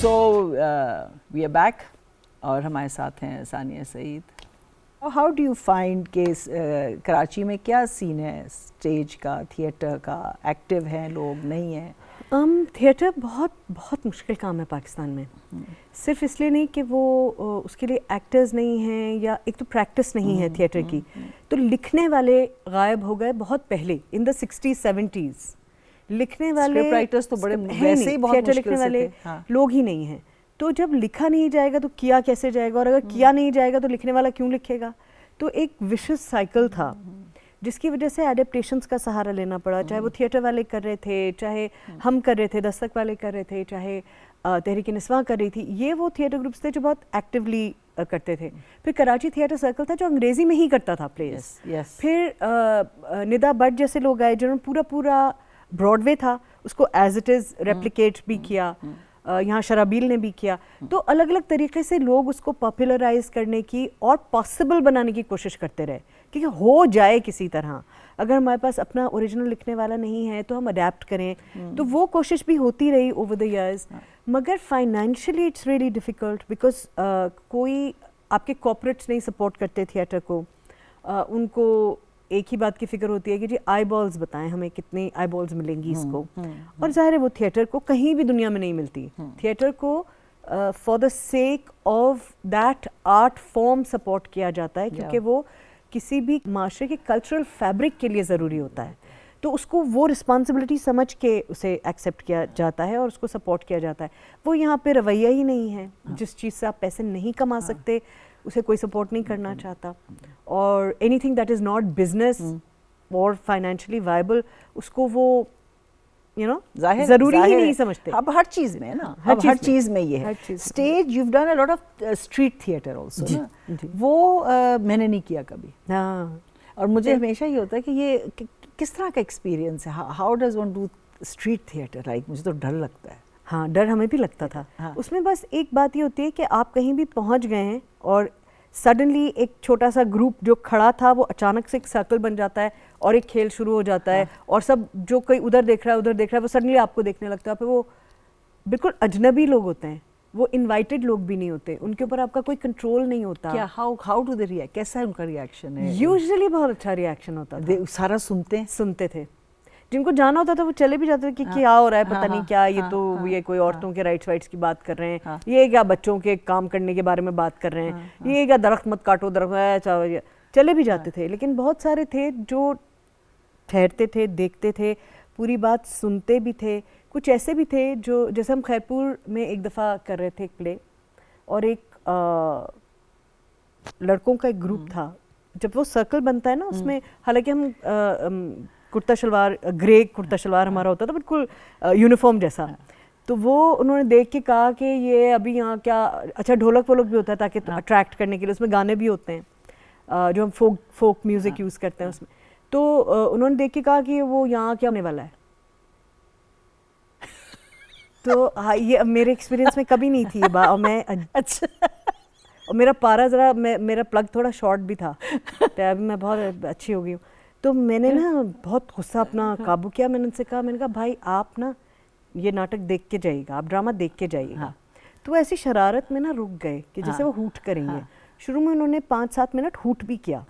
So we are back اور ہمارے ساتھ ہیں ثانیہ سعید. ہاؤ ڈو یو فائنڈ کہ کراچی میں کیا سین ہے اسٹیج کا, تھیٹر کا؟ ایکٹیو ہیں لوگ, نہیں ہیں؟ تھیٹر بہت بہت مشکل کام ہے پاکستان میں. صرف اس لیے نہیں کہ وہ اس کے لیے ایکٹرز نہیں ہیں یا ایک تو پریکٹس نہیں ہے تھیٹر کی, تو لکھنے والے غائب ہو گئے بہت پہلے ان دا 60s 70s. لکھنے والے رائٹرز تو بڑے ویسے ہی بہت تھیٹر مشکل لکھنے سے والے تھے, لوگ ہی نہیں ہیں. تو جب لکھا نہیں جائے گا تو کیا کیسے جائے گا, اور اگر کیا نہیں جائے گا تو لکھنے والا کیوں لکھے گا؟ تو ایک وشس سائیکل تھا جس کی وجہ سے ایڈیپٹیشنس کا سہارا لینا پڑا, چاہے وہ تھیٹر والے کر رہے تھے, چاہے ہم کر رہے تھے, دستک والے کر رہے تھے, چاہے تحریک نسواں کر رہی تھی. یہ وہ تھیٹر گروپس تھے جو بہت ایکٹیولی کرتے تھے. پھر کراچی تھیٹر سرکل تھا جو انگریزی میں ہی کرتا تھا پلیز. پھر ندا بٹ جیسے لوگ آئے جنہوں نے پورا براڈ وے تھا اس کو ایز اٹ از ریپلیکیٹ بھی کیا, یہاں شرابیل نے بھی کیا. تو الگ الگ طریقے سے لوگ اس کو پاپولرائز کرنے کی اور پاسبل بنانے کی کوشش کرتے رہے کہ ہو جائے کسی طرح. اگر ہمارے پاس اپنا اوریجنل لکھنے والا نہیں ہے تو ہم اڈیپٹ کریں. تو وہ کوشش بھی ہوتی رہی اوور دا ایئرز, مگر financially it's really difficult because کوئی آپ کے کارپوریٹس نہیں سپورٹ کرتے تھیٹر کو. ان کو ایک ہی بات کی فکر ہوتی ہے کہ جی آئی بالز بتائیں ہمیں کتنی آئی بالز ملیں گی اس کو, اور ظاہر ہے وہ تھیٹر کو کہیں بھی دنیا میں نہیں ملتی. تھیٹر کو for the sake of that art form support کیا جاتا ہے کیونکہ وہ کسی بھی معاشرے کے کلچرل فیبرک کے لیے ضروری ہوتا ہے. تو اس کو وہ رسپانسبلٹی سمجھ کے اسے ایکسیپٹ کیا جاتا ہے اور اس کو سپورٹ کیا جاتا ہے. وہ یہاں پہ رویہ ہی نہیں ہے. جس چیز سے آپ پیسے نہیں کما سکتے اسے کوئی سپورٹ نہیں کرنا چاہتا, اور any thing that is not business اور فائنینشلی وائبل اس کو وہ ضروری ہی نہیں سمجھتے. اب ہر چیز میں نا, اب ہر چیز میں یہ ہے. Stage you done a lot of street theatre also, وہ میں نے نہیں کیا کبھی. اور مجھے ہمیشہ یہ ہوتا ہے کہ یہ کس طرح کا ایکسپیرینس ہے, how does one do street theatre? Like مجھے تو ڈر لگتا ہے. ہاں ڈر ہمیں بھی لگتا تھا. اس میں بس ایک بات یہ ہوتی ہے کہ آپ کہیں بھی پہنچ گئے ہیں اور سڈنلی ایک چھوٹا سا گروپ جو کھڑا تھا وہ اچانک سے ایک سرکل بن جاتا ہے اور ایک کھیل شروع ہو جاتا ہے, اور سب جو کوئی ادھر دیکھ رہا ہے وہ سڈنلی آپ کو دیکھنے لگتا ہے. پھر وہ بالکل اجنبی لوگ ہوتے ہیں, وہ انوائٹیڈ لوگ بھی نہیں ہوتے, ان کے اوپر آپ کا کوئی کنٹرول نہیں ہوتا. کیا ہاؤ ڈو دے ریئیکٹ, کیسا ان کا ریئیکشن ہے؟ یوزلی بہت اچھا ریئیکشن ہوتا تھا. سارا سنتے تھے. جن کو جانا ہوتا تھا وہ چلے بھی جاتے تھے کہ کیا ہو رہا ہے پتہ نہیں کیا, یہ تو یہ کوئی عورتوں کے رائٹس کی بات کر رہے ہیں, یہ کیا بچوں کے کام کرنے کے بارے میں بات کر رہے ہیں, یہ کیا درخت مت کاٹو درخت, چلے بھی جاتے تھے. لیکن بہت سارے تھے جو ٹھہرتے تھے, دیکھتے تھے, پوری بات سنتے بھی تھے. کچھ ایسے بھی تھے جو جیسے ہم خیرپور میں ایک دفعہ کر رہے تھے ایک پلے, اور ایک لڑکوں کا ایک گروپ تھا. جب وہ سرکل بنتا ہے نا اس میں, حالانکہ ہم کرتا شلوار, گرے کرتا شلوار ہمارا ہوتا تھا بالکل یونیفارم جیسا, تو وہ انہوں نے دیکھ کے کہا کہ یہ ابھی یہاں کیا, اچھا ڈھولک وولک بھی ہوتا ہے تاکہ اٹریکٹ کرنے کے لیے, اس میں گانے بھی ہوتے ہیں جو ہم فوک میوزک یوز کرتے ہیں اس میں. تو انہوں نے دیکھ کے کہا کہ وہ یہاں کیا ہونے والا ہے. تو یہ میرے ایکسپیرینس میں کبھی نہیں تھی یہ بات, اور میں اور میرا پارا ذرا میرا پلگ تھوڑا شارٹ بھی تھا, ابھی میں بہت اچھی ہو گئی ہوں. تو میں نے نا بہت غصہ اپنا قابو کیا. میں نے ان سے کہا, میں نے کہا بھائی آپ نا یہ ناٹک دیکھ کے جائیے گا, آپ ڈرامہ دیکھ کے جائیے گا. تو ایسی شرارت میں نا رک گئے کہ جیسے وہ ہوٹ کریں گے. شروع میں انہوں نے 5-7 منٹ ہوٹ بھی کیا.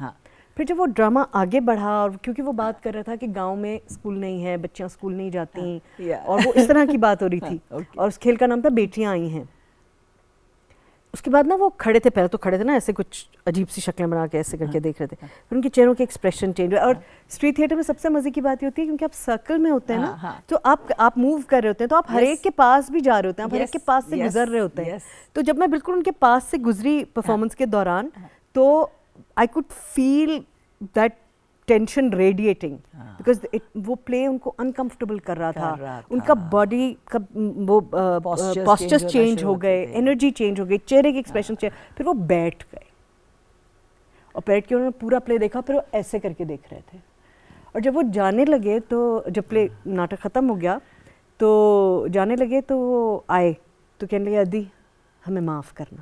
پھر جب وہ ڈرامہ آگے بڑھا, اور کیونکہ وہ بات کر رہا تھا کہ گاؤں میں اسکول نہیں ہے, بچیاں اسکول نہیں جاتی, اور وہ اس طرح کی بات ہو رہی تھی, اور اس کھیل کا نام تھا بیٹیاں آئی ہیں. اس کے بعد نا وہ کھڑے تھے, پہلے تو کھڑے تھے نا ایسے کچھ عجیب سی شکلیں بنا کے ایسے کر کے دیکھ رہے تھے, پھر ان کے چہروں کے ایکسپریشن چینج ہوئے. اور اسٹریٹ تھیٹر میں سب سے مزے کی بات یہ ہوتی ہے کیونکہ آپ سرکل میں ہوتے ہیں نا, تو آپ موو کر رہے ہوتے ہیں, تو آپ ہر ایک کے پاس بھی جا رہے ہوتے ہیں, آپ ہر ایک کے پاس سے گزر رہے ہوتے ہیں. تو جب میں بالکل ان کے پاس سے گزری پرفارمنس کے دوران, تو I could feel that tension radiating, because وہ پلے ان کو انکمفرٹیبل کر رہا تھا. ان کا باڈی کا وہ پاسچرز چینج ہو گئے, انرجی چینج ہو گئی, چہرے کے ایکسپریشن چینج. پھر وہ بیٹھ گئے, اور بیٹھ کے انہوں نے پورا پلے دیکھا, پھر وہ ایسے کر کے دیکھ رہے تھے. اور جب وہ جانے لگے, تو جب پلے ناٹک ختم ہو گیا تو جانے لگے, تو وہ آئے تو کہنے لگے ادی ہمیں معاف کرنا,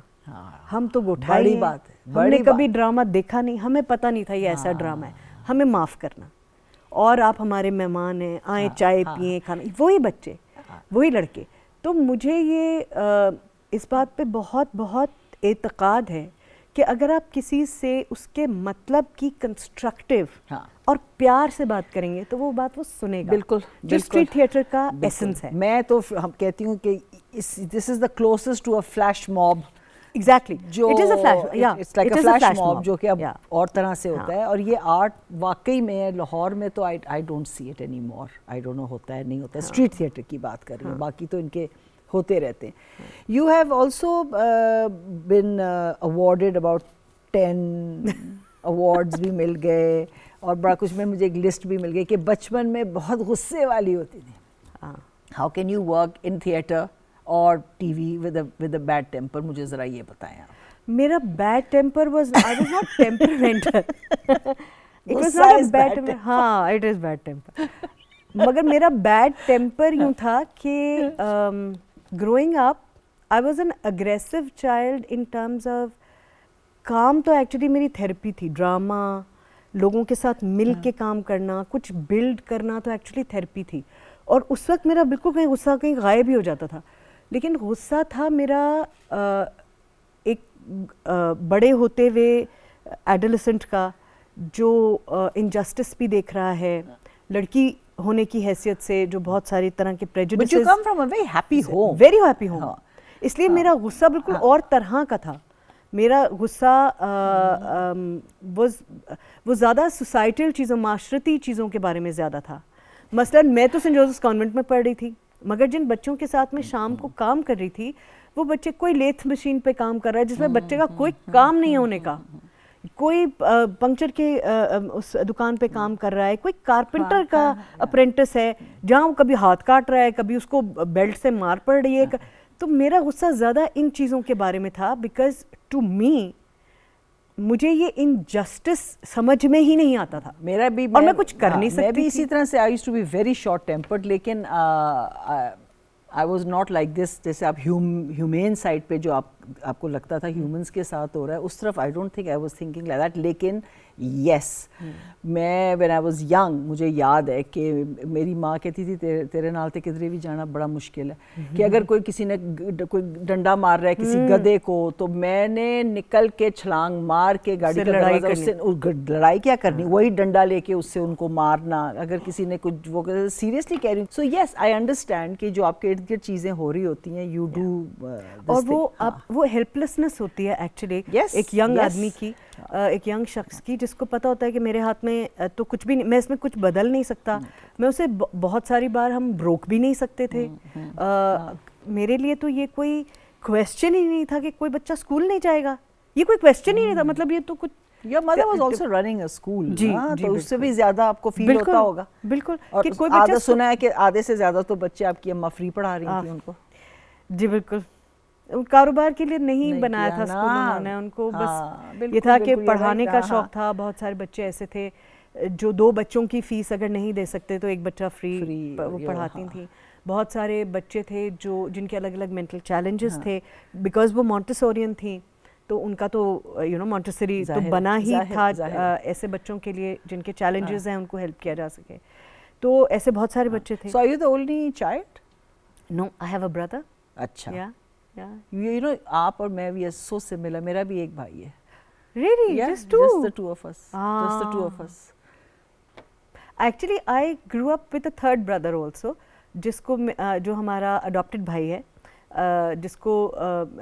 ہم تو گوٹھائی ہیں, ہم نے کبھی ڈرامہ دیکھا نہیں, ہمیں پتہ نہیں تھا یہ ایسا ڈرامہ ہے, ہمیں معاف کرنا, اور آپ ہمارے مہمان ہیں, آئیں چائے پئیں کھانا. وہی بچے, وہی لڑکے. تو مجھے یہ اس بات پہ بہت بہت اعتقاد ہے کہ اگر آپ کسی سے اس کے مطلب کی کنسٹرکٹیو اور پیار سے بات کریں گے تو وہ بات وہ سنے گا. بالکل جو اسٹریٹ تھیٹر کا ایسنس ہے. میں تو کہتی ہوں کہ this is the closest to a flash mob. Exactly جو it's like a flash mob جو کہ اب اور طرح سے ہوتا ہے. اور یہ آرٹ واقعی میں لاہور میں تو I don't see it any more. I don't know ہوتا ہے نہیں ہوتا ہے. اسٹریٹ تھیٹر کی بات کر رہی ہوں, باقی تو ان کے ہوتے رہتے ہیں. You have also been awarded about 10 awards بھی مل گئے اور بڑا کچھ. میں مجھے ایک لسٹ بھی مل گئی کہ بچپن میں بہت غصے والی ہوتی تھی. How can you work in theatre اور TV with a bad temper? مجھے ذرا یہ بتائیں آپ. میرا bad temper was I was not temperamental. It was not a bad temper. ہاں اٹ از بیڈ ٹیمپر. مگر میرا بیڈ ٹیمپر یوں تھا کہ growing up I was an aggressive child in terms of کام. تو ایکچولی میری تھیراپی تھی. ڈرامہ, لوگوں کے ساتھ مل کے کام کرنا, کچھ بلڈ کرنا تو ایکچولی تھیراپی تھی. اور اس وقت میرا بالکل کہیں غصہ کہیں غائب ہی ہو جاتا تھا. لیکن غصہ تھا میرا ایک بڑے ہوتے ہوئے ایڈولسنٹ کا جو انجسٹس بھی دیکھ رہا ہے, لڑکی ہونے کی حیثیت سے جو بہت ساری طرح کے پریجوڈسز. But you come from a very happy home. Very happy home. اس لیے میرا غصہ بالکل اور طرح کا تھا. میرا غصہ وہ زیادہ سوسائٹل چیزوں, معاشرتی چیزوں کے بارے میں زیادہ تھا. مثلاً میں تو سینٹ جوزفس کانوینٹ میں پڑھ رہی تھی, مگر جن بچوں کے ساتھ میں شام کو کام کر رہی تھی وہ بچے کوئی لیتھ مشین پہ کام کر رہا ہے جس میں بچے کا کوئی کام نہیں ہونے کا, کوئی پنکچر کے اس دکان پہ کام کر رہا ہے, کوئی کارپینٹر کا اپرینٹس ہے جہاں وہ کبھی ہاتھ کاٹ رہا ہے, کبھی اس کو بیلٹ سے مار پڑ رہی ہے. تو میرا غصہ زیادہ ان چیزوں کے بارے میں تھا بیکاز ٹو می مجھے یہ انجسٹس سمجھ میں ہی نہیں آتا تھا. میرا بھی, اور میں کچھ کر نہیں سکتی. میں بھی اسی طرح سے I used to be very short tempered, لیکن I was not like this. جیسے آپ ہیومین سائڈ پہ جو آپ کو لگتا تھا ہیومنس کے ساتھ ہو رہا ہے, اس طرف I don't think I was thinking like that. لیکن یس, میں وین آئی واز ینگ مجھے یاد ہے کہ میری ماں کہتی تھی تیرے نال تے کدھر بھی جانا بڑا مشکل ہے, کہ اگر کوئی کسی نے کوئی ڈنڈا مار رہا ہے کسی گدھے کو تو میں نے نکل کے چھلانگ مار کے گاڑی کا دروازہ اس سے لڑائی کیا کرنی, وہی ڈنڈا لے کے اس سے ان کو مارنا اگر کسی نے کچھ وہ سیریسلی کہہ رہی. سو یس آئی انڈرسٹینڈ کہ جو آپ کے ارد گرد چیزیں ہو رہی ہوتی ہیں یو ڈو. اور وہ ہیلپلیسنس ہوتی ہے ایکچولی ایک ینگ آدمی کی, ایک ینگ شخص کی, جس کو پتہ ہوتا ہے کہ میرے ہاتھ میں تو کچھ بھی نہیں, میں اس میں کچھ بدل نہیں سکتا. میں اسے بہت ساری بار ہم روک بھی نہیں سکتے تھے. میرے لیے تو یہ کوئی کویسچن ہی نہیں تھا کہ کوئی بچہ اسکول نہیں جائے گا, یہ کوئی کویسچن ہی نہیں تھا. مطلب یہ تو کچھ Your mother was also running a school. جی تو اس سے بھی زیادہ آپ کو فیل ہوتا ہوگا. بالکل. اور آدھا سنا ہے کہ آدھے سے زیادہ تو بچے آپ کی اماں فری پڑھا رہی تھیں ان کو. جی بالکل. کاروبار کے لیے نہیں بنایا تھا اسکول انہوں نے, ان کو بس یہ تھا کہ پڑھانے کا شوق تھا. بہت سارے بچے ایسے تھے جو 2 بچوں کی فیس اگر نہیں دے سکتے تو ایک بچہ فری وہ پڑھاتی تھیں. بہت سارے بچے تھے جن کے الگ الگ مینٹل چیلنجز تھے بیکاز وہ مونٹیسورین تھیں, تو ان کا تو مونٹیسری تو بنا ہی تھا ایسے بچوں کے لیے جن کے چیلنجز ہیں ان کو ہیلپ کیا جا سکے. تو ایسے بہت سارے بچے تھے. So are you the only child? No, I have a brother. اچھا. You know آپ اور میں بھی so similar. میرا بھی ایک بھائی ہے. Really? Just two? Just the two of us. Just the two of us. Actually I grew up with a third brother also, جس کو جو ہمارا adopted بھائی ہے, جس کو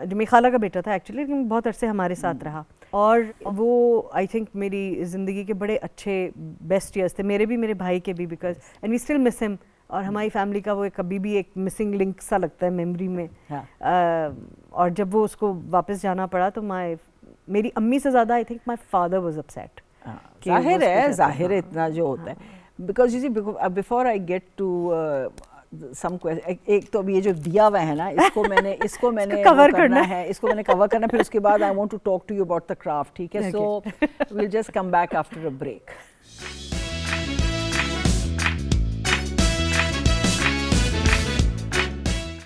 جو میری خالہ کا بیٹا تھا ایکچولی, لیکن بہت عرصے ہمارے ساتھ رہا. اور وہ آئی تھنک میری زندگی کے بڑے اچھے بیسٹ ایئرس تھے, میرے بھی میرے بھائی کے بھی, because and we still miss ہم. اور ہماری فیملی کا وہ کبھی بھی ایک مسنگ لنک سا لگتا ہے میموری میں. اور جب وہ اس کو واپس جانا پڑا تو میری امی سے زیادہ I think my father was upset. ظاہر ہے اتنا جو ہوتا ہے, because you see before I get to some ایک تو اب یہ جو دیا ہوا ہے نا, اس کو میں نے کور کرنا ہے, پھر اس کے بعد I want to talk to you about the craft. ٹھیک ہے, so we'll just come back after a break.